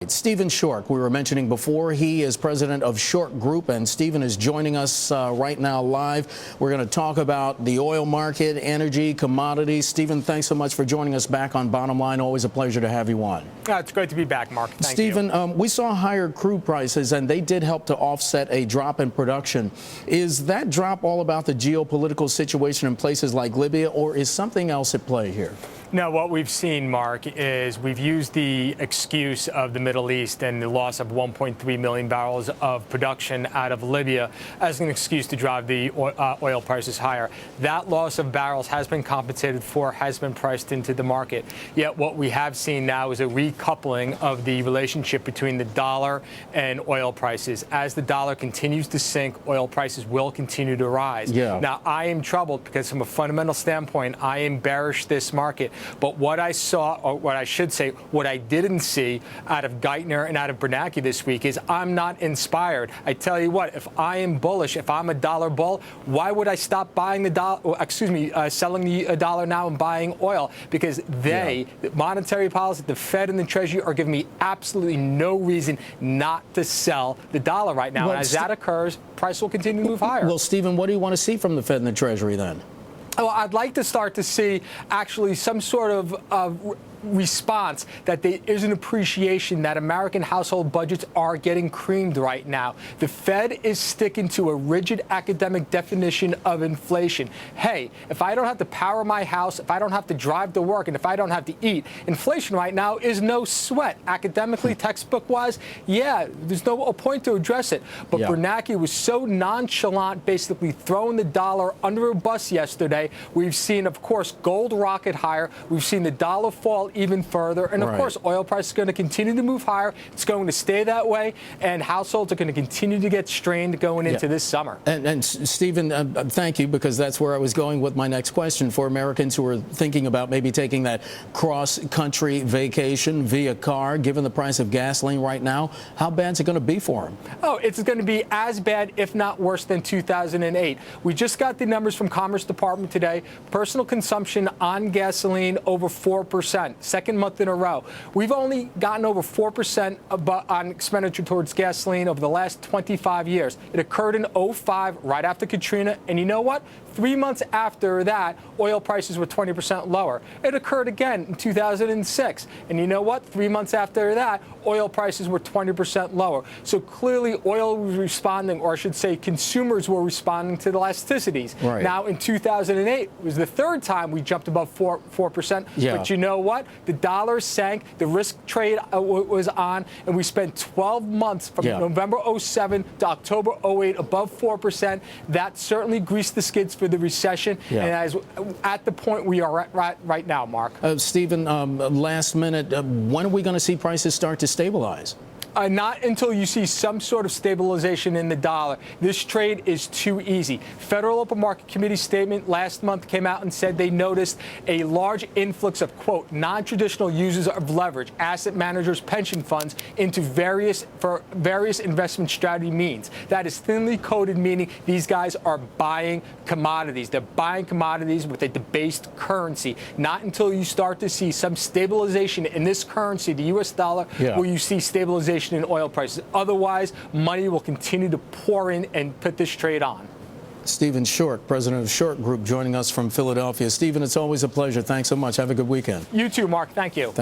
right, Stephen Schork, we were mentioning before, he is president of Schork Group, and Stephen is joining us right now live. We're going to talk about the oil market, energy, commodities. Stephen, thanks so much for joining us back on Bottom Line. Always a pleasure to have you on. It's great to be back, Mark. Thank Stephen, you. We saw higher crude prices, and they did help to offset a drop in production. Is that drop all about the geopolitical situation in places like Libya, or is something else at play here? No, what we've seen, Mark, is we've used the excuse of the Middle East and the loss of 1.3 million barrels of production out of Libya as an excuse to drive the oil prices higher. That loss of barrels has been compensated for, has been priced into the market. Yet what we have seen now is a recoupling of the relationship between the dollar and oil prices. As the dollar continues to sink, oil prices will continue to rise. Yeah. Now, I am troubled because from a fundamental standpoint, I am bearish this market. But what I saw, or what I should say, what I didn't see out of Geithner and out of Bernanke this week is I'm not inspired. I tell you what, if I am bullish, if I'm a dollar bull, why would I stop buying the dollar, selling the dollar now and buying oil? Because the monetary policy, the Fed and the Treasury are giving me absolutely no reason not to sell the dollar right now. Well, and as that occurs, price will continue to move higher. Well, Stephen, what do you want to see from the Fed and the Treasury then? Well, I'd like to start to see actually some sort of response that there is an appreciation that American household budgets are getting creamed right now. The Fed is sticking to a rigid academic definition of inflation. Hey, if I don't have to power my house, if I don't have to drive to work, and if I don't have to eat, inflation right now is no sweat. Academically, textbook-wise, yeah, there's no point to address it. But Bernanke was so nonchalant, basically throwing the dollar under a bus yesterday. We've seen, of course, gold rocket higher. We've seen the dollar fall even further. And of course, oil price is going to continue to move higher. It's going to stay that way. And households are going to continue to get strained going into this summer. And Stephen, thank you, because that's where I was going with my next question. For Americans who are thinking about maybe taking that cross-country vacation via car, given the price of gasoline right now, how bad is it going to be for them? Oh, it's going to be as bad, if not worse, than 2008. We just got the numbers from Commerce Department today. Personal consumption on gasoline over 4%. Second month in a row. We've only gotten over 4% on expenditure towards gasoline over the last 25 years. It occurred in 2005, right after Katrina. And you know what? 3 months after that, oil prices were 20% lower. It occurred again in 2006. And you know what? 3 months after that, oil prices were 20% lower. So clearly oil was responding, or I should say consumers were responding to the elasticities. Right. Now in 2008, it was the third time we jumped above 4%. But you know what? The dollar sank, the risk trade was on, and we spent 12 months from November 07 to October 08 above 4%. That certainly greased the skids for the recession, and as at the point we are right now, Mark. Stephen, last minute, when are we going to see prices start to stabilize? Not until you see some sort of stabilization in the dollar. This trade is too easy. Federal Open Market Committee statement last month came out and said they noticed a large influx of, quote, non-traditional users of leverage, asset managers, pension funds, into various investment strategy means. That is thinly coded, meaning these guys are buying commodities. They're buying commodities with a debased currency. Not until you start to see some stabilization in this currency, the U.S. dollar, will you see stabilization in oil prices. Otherwise, money will continue to pour in and put this trade on. Stephen Schork, president of Schork Group, joining us from Philadelphia. Stephen, it's always a pleasure. Thanks so much. Have a good weekend. You too, Mark. Thank you.